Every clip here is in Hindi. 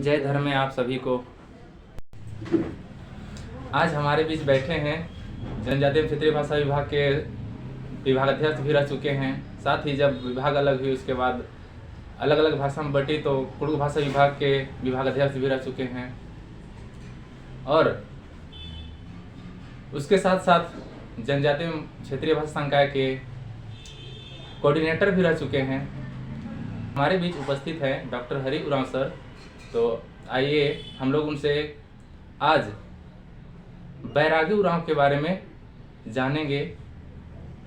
जय धर्म में आप सभी को। आज हमारे बीच बैठे हैं जनजातीय एवं क्षेत्रीय भाषा विभाग के विभागाध्यक्ष भी रह चुके हैं। साथ ही जब विभाग अलग हुई उसके बाद अलग अलग भाषा में बटी तो कुड़ुक भाषा विभाग के विभागाध्यक्ष भी रह चुके हैं और उसके साथ साथ जनजातीय क्षेत्रीय भाषा संकाय के कोऑर्डिनेटर भी रह चुके हैं। हमारे बीच उपस्थित है डॉक्टर हरि उरांव सर। तो आइए हम लोग उनसे आज बैरागी उरांव के बारे में जानेंगे।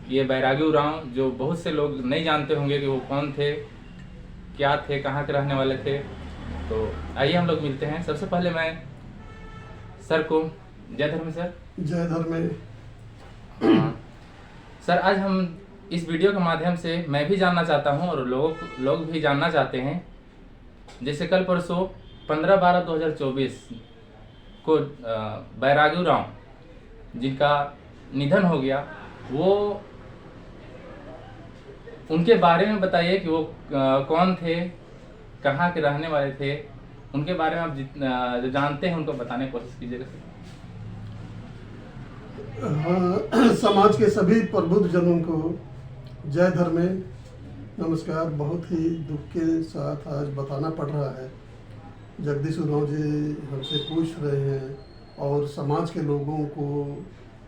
ये बैरागी उरांव जो बहुत से लोग नहीं जानते होंगे कि वो कौन थे, क्या थे, कहाँ के रहने वाले थे। तो आइए हम लोग मिलते हैं। सबसे पहले मैं सर को जय धर्म। सर जय धर्म। सर आज हम इस वीडियो के माध्यम से मैं भी जानना चाहता हूं और लोग भी जानना चाहते हैं। जैसे कल परसों 15/12/2024 को बैरागी उरांव जिनका निधन हो गया, वो उनके बारे में बताइए कि वो कौन थे, कहाँ के रहने वाले थे। उनके बारे में आप जो जानते हैं उनको बताने की कोशिश कीजिएगा। हाँ, समाज के सभी प्रबुद्ध जनों को जय धर्म। नमस्कार। बहुत ही दुख के साथ आज बताना पड़ रहा है, जगदीश उरांव जी हमसे पूछ रहे हैं और समाज के लोगों को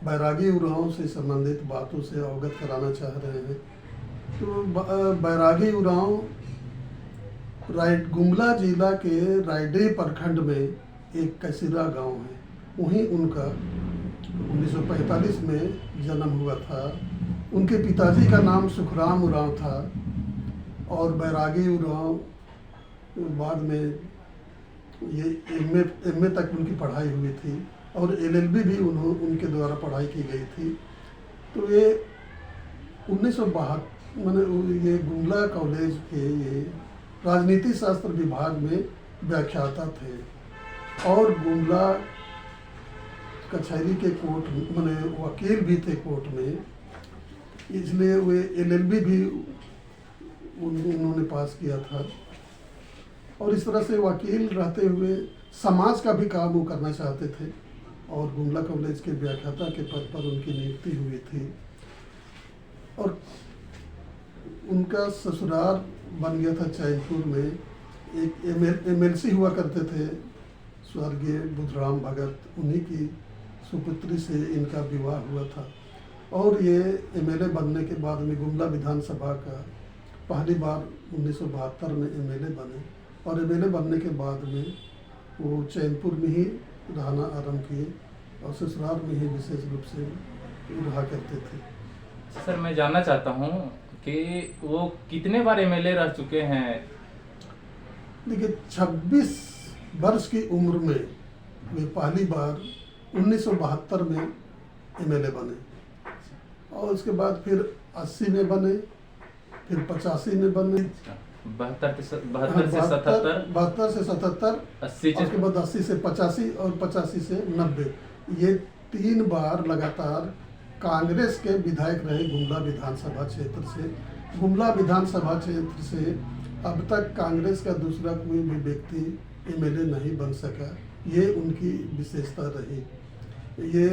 बैरागी उरांव से संबंधित बातों से अवगत कराना चाह रहे हैं। तो बैरागी उरांव गुमला जिला के रायडे प्रखंड में एक कैसिरा गांव है। वहीं उनका 1945 में जन्म हुआ था। उनके पिताजी का नाम सुखराम उरांव था और बैरागी उरांव बाद में ये एमए तक उनकी पढ़ाई हुई थी और एलएलबी भी उनके द्वारा पढ़ाई की गई थी। तो ये 1972 ये गुमला कॉलेज के ये राजनीति शास्त्र विभाग में व्याख्याता थे और गुमला कचहरी के कोर्ट माने वकील भी थे कोर्ट में, इसलिए वे एलएलबी भी उन्होंने पास किया था। और इस तरह से वकील रहते हुए समाज का भी काम वो करना चाहते थे और गुमला कॉलेज के व्याख्याता के पद पर उनकी नियुक्ति हुई थी। और उनका ससुराल बन गया था चैनपुर में। एक एमएलसी हुआ करते थे स्वर्गीय बुद्धराम भगत, उन्हीं की सुपुत्री से इनका विवाह हुआ था। और ये एमएलए बनने के बाद में गुमला विधानसभा का पहली बार 1972 में एमएलए बने और एमएलए बनने के बाद में वो चैनपुर में ही रहना आरंभ किए और ससुराल में ही विशेष रूप से रहा करते थे। सर मैं जानना चाहता हूँ कि वो कितने बार एमएलए रह चुके हैं। देखिए 26 वर्ष की उम्र में वे पहली बार 1972 में एमएलए बने और उसके बाद फिर 80 में बने, फिर 85 में बने, 72 से 77, 80 उसके बाद 80 से 85 और 85 से 90। ये 3 बार लगातार कांग्रेस के विधायक रहे गुमला विधानसभा क्षेत्र से। गुमला विधानसभा क्षेत्र से अब तक कांग्रेस का दूसरा कोई भी व्यक्ति एमएलए नहीं बन सका। ये उनकी विशेषता रही। ये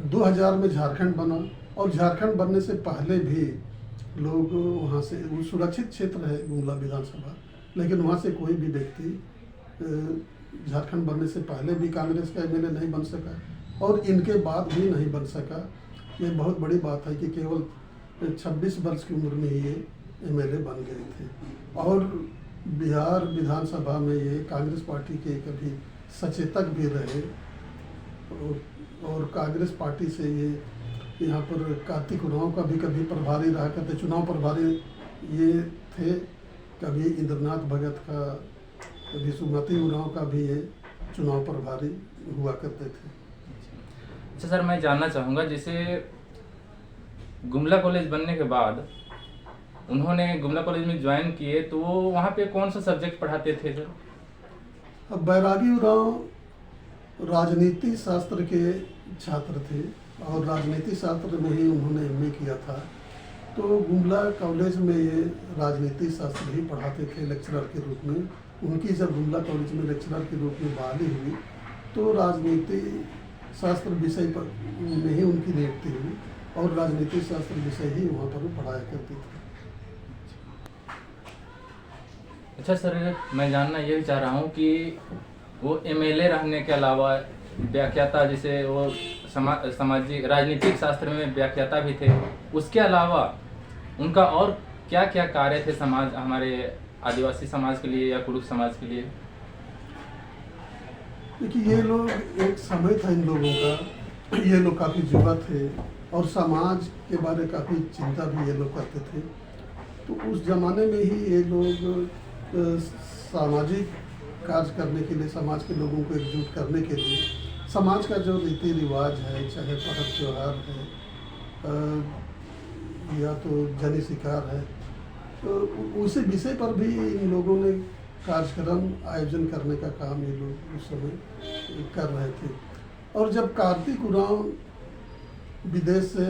2000 में झारखंड बना और झारखंड बनने से पहले भी लोग वहाँ से, वो सुरक्षित क्षेत्र है गुमला विधानसभा, लेकिन वहाँ से कोई भी व्यक्ति झारखंड बनने से पहले भी कांग्रेस का एमएलए नहीं बन सका और इनके बाद भी नहीं बन सका। ये बहुत बड़ी बात है कि केवल 26 वर्ष की उम्र में ये एमएलए बन गए थे। और बिहार विधानसभा में ये कांग्रेस पार्टी के कभी सचेतक भी रहे और कांग्रेस पार्टी से ये यहाँ पर कार्तिक उरांव का भी कभी प्रभारी रहा करते, चुनाव प्रभारी ये थे। कभी इंद्रनाथ भगत का, कभी सुमति उरांव का भी ये चुनाव प्रभारी हुआ करते थे। अच्छा सर मैं जानना चाहूँगा, जैसे गुमला कॉलेज बनने के बाद उन्होंने गुमला कॉलेज में ज्वाइन किए तो वो वहाँ पे कौन सा सब्जेक्ट पढ़ाते थे सर? अब बैरागी उरांव राजनीति शास्त्र के छात्र थे और राजनीति शास्त्र में ही उन्होंने एमए किया था। तो गुमला कॉलेज में ये राजनीति शास्त्र ही पढ़ाते थे लेक्चरर के रूप में उनकी जब गुमला कॉलेज में लेक्चरर के रूप में बहाली हुई तो राजनीति शास्त्र विषय पर में ही उनकी नियुक्ति हुई और राजनीति शास्त्र विषय ही वहाँ पर वो पढ़ाया करती थी। अच्छा सर, मैं जानना ये चाह रहा हूँ कि वो एमएलए रहने के अलावा व्याख्याता, जैसे वो सामाजिक राजनीतिक शास्त्र में व्याख्याता भी थे, उसके अलावा उनका और क्या क्या कार्य थे समाज, हमारे आदिवासी समाज के लिए या कुड़ुक समाज के लिए? देखिए, ये लोग, एक समय था इन लोगों का, ये लोग काफ़ी युवा थे और समाज के बारे में काफ़ी चिंता भी ये लोग करते थे। तो उस ज़माने में ही ये लोग सामाजिक कार्य करने के लिए, समाज के लोगों को एकजुट करने के लिए, समाज का जो रीति रिवाज है, चाहे पर्व त्योहार है या तो जनी शिकार है, तो उसी विषय पर भी इन लोगों ने कार्यक्रम आयोजन करने का काम ये लोग उस समय कर रहे थे। और जब कार्तिक उरांव विदेश से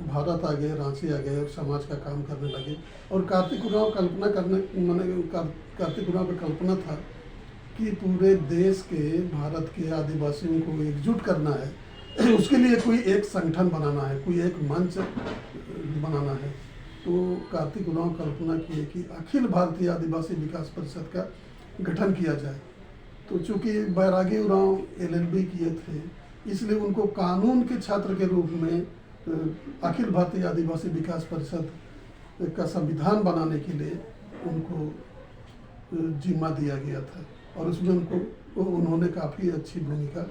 भारत आ गए, रांची आ गए और समाज का काम करने लगे, और कार्तिक उरांव कल्पना करने कार्तिक उरांव का कल्पना था कि पूरे देश के, भारत के आदिवासियों को एकजुट करना है, उसके लिए कोई एक संगठन बनाना है, कोई एक मंच बनाना है। तो कार्तिक उरांव कल्पना किए कि अखिल भारतीय आदिवासी विकास परिषद का गठन किया जाए। तो चूँकि बैरागी उरांव LLB किए थे, इसलिए उनको कानून के छात्र के रूप में अखिल भारतीय आदिवासी विकास परिषद का संविधान बनाने के लिए उनको जिम्मा दिया गया था और उसमें उन्होंने काफ़ी अच्छी भूमिका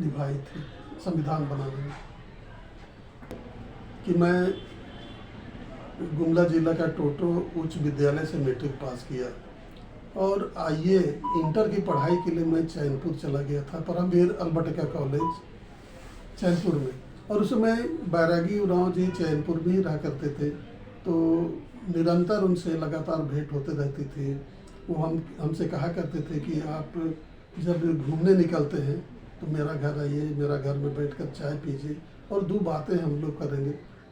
निभाई थी संविधान बनाने में। कि मैं गुमला जिला का टोटो उच्च विद्यालय से मैट्रिक पास किया और आईए इंटर की पढ़ाई के लिए मैं चैनपुर चला गया था, परमवीर अल्बर्ट कॉलेज चैनपुर में। और उस समय बैरागी उरांव जी चैनपुर में ही रहा करते थे, तो निरंतर उनसे लगातार भेंट होते रहती थी। वो हमसे कहा करते थे कि आप जब घूमने निकलते हैं तो मेरा घर आइए, मेरा घर में बैठकर चाय पीजिए और 2 बातें हम लोग करेंगे।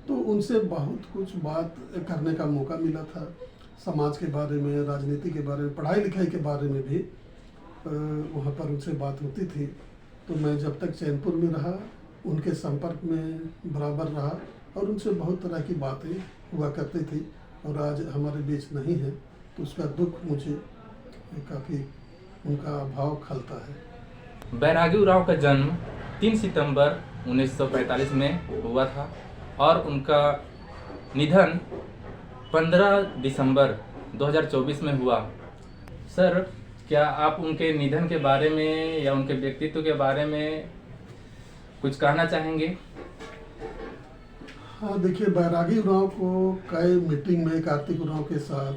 तो उनसे बहुत कुछ बात करने का मौका मिला था, समाज के बारे में, राजनीति के बारे में, पढ़ाई लिखाई के बारे में भी वहाँ पर उनसे बात होती थी। तो मैं जब तक चैनपुर में रहा उनके संपर्क में बराबर रहा और उनसे बहुत तरह की बातें हुआ करती थी। और आज हमारे बीच नहीं है तो उसका दुख मुझे काफ़ी, उनका अभाव खलता है। बैरागी उरांव का जन्म 3 सितंबर 1945 में हुआ था और उनका निधन 15 दिसंबर 2024 में हुआ। सर, क्या आप उनके निधन के बारे में या उनके व्यक्तित्व के बारे में कुछ कहना चाहेंगे? हाँ, देखिए, बैरागी उरांव को कई मीटिंग में कार्तिक उरांव के साथ,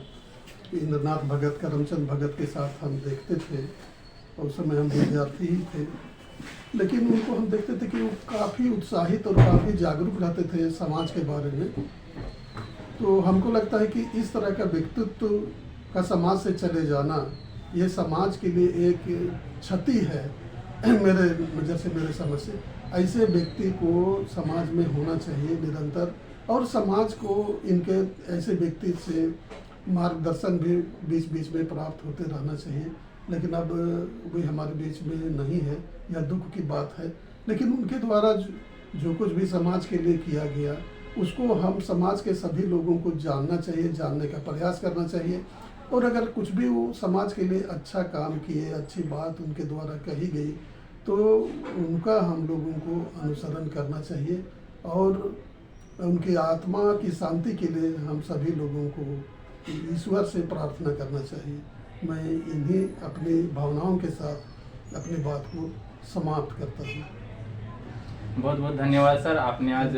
इंद्रनाथ भगत, करमचंद भगत के साथ हम देखते थे और उस समय हम विद्यार्थी ही थे। लेकिन उनको हम देखते थे कि वो काफ़ी उत्साहित और काफ़ी जागरूक रहते थे समाज के बारे में। तो हमको लगता है कि इस तरह का व्यक्तित्व का समाज से चले जाना, ये समाज के लिए एक क्षति है मेरे नज़र से, मेरे समझ से। ऐसे व्यक्ति को समाज में होना चाहिए निरंतर, और समाज को इनके ऐसे व्यक्ति से मार्गदर्शन भी बीच बीच में प्राप्त होते रहना चाहिए। लेकिन अब वे हमारे बीच में नहीं है, यह दुख की बात है। लेकिन उनके द्वारा जो कुछ भी समाज के लिए किया गया, उसको हम समाज के सभी लोगों को जानना चाहिए, जानने का प्रयास करना चाहिए। और अगर कुछ भी वो समाज के लिए अच्छा काम किए, अच्छी बात उनके द्वारा कही गई, तो उनका हम लोगों को अनुसरण करना चाहिए और उनकी आत्मा की शांति के लिए हम सभी लोगों को ईश्वर से प्रार्थना करना चाहिए। मैं इन्हीं अपनी भावनाओं के साथ अपनी बात को समाप्त करता हूँ। बहुत बहुत धन्यवाद सर। आपने आज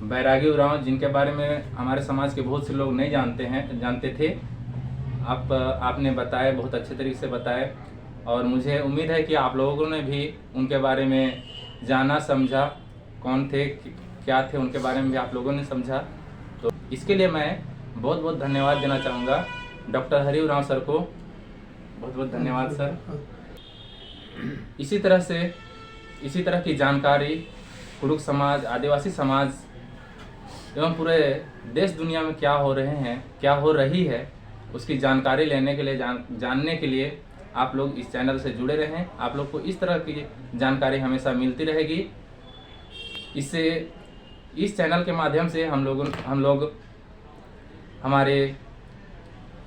बैरागी उरांव, जिनके बारे में हमारे समाज के बहुत से लोग नहीं जानते थे, आपने बताया, बहुत अच्छे तरीके से बताए। और मुझे उम्मीद है कि आप लोगों ने भी उनके बारे में जाना, समझा, कौन थे, क्या थे, उनके बारे में भी आप लोगों ने समझा। तो इसके लिए मैं बहुत बहुत धन्यवाद देना चाहूँगा डॉक्टर हरि उरांव सर को। बहुत बहुत धन्यवाद सर। इसी तरह की जानकारी कुड़ुक समाज, आदिवासी समाज एवं पूरे देश दुनिया में क्या हो रहे हैं, क्या हो रही है, उसकी जानकारी लेने के लिए जानने के लिए आप लोग इस चैनल से जुड़े रहें। आप लोग को इस तरह की जानकारी हमेशा मिलती रहेगी। इससे इस चैनल के माध्यम से हम लोग हमारे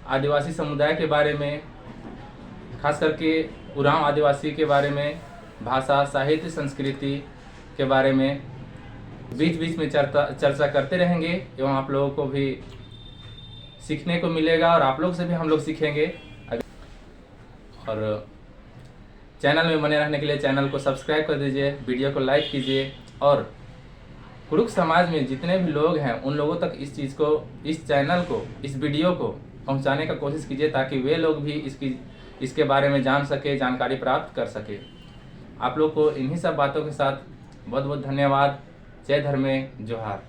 आदिवासी समुदाय के बारे में, खास करके उरांव आदिवासी के बारे में, भाषा, साहित्य, संस्कृति के बारे में बीच बीच में चर्चा करते रहेंगे एवं आप लोगों को भी सीखने को मिलेगा और आप लोग से भी हम लोग सीखेंगे। और चैनल में बने रहने के लिए चैनल को सब्सक्राइब कर दीजिए, वीडियो को लाइक कीजिए और कुड़ुक समाज में जितने भी लोग हैं उन लोगों तक इस चीज़ को, इस चैनल को, इस वीडियो को पहुंचाने का कोशिश कीजिए ताकि वे लोग भी इसके बारे में जान सके, जानकारी प्राप्त कर सके। आप लोग को इन्हीं सब बातों के साथ बहुत बहुत धन्यवाद। जय धर्मे, जोहार।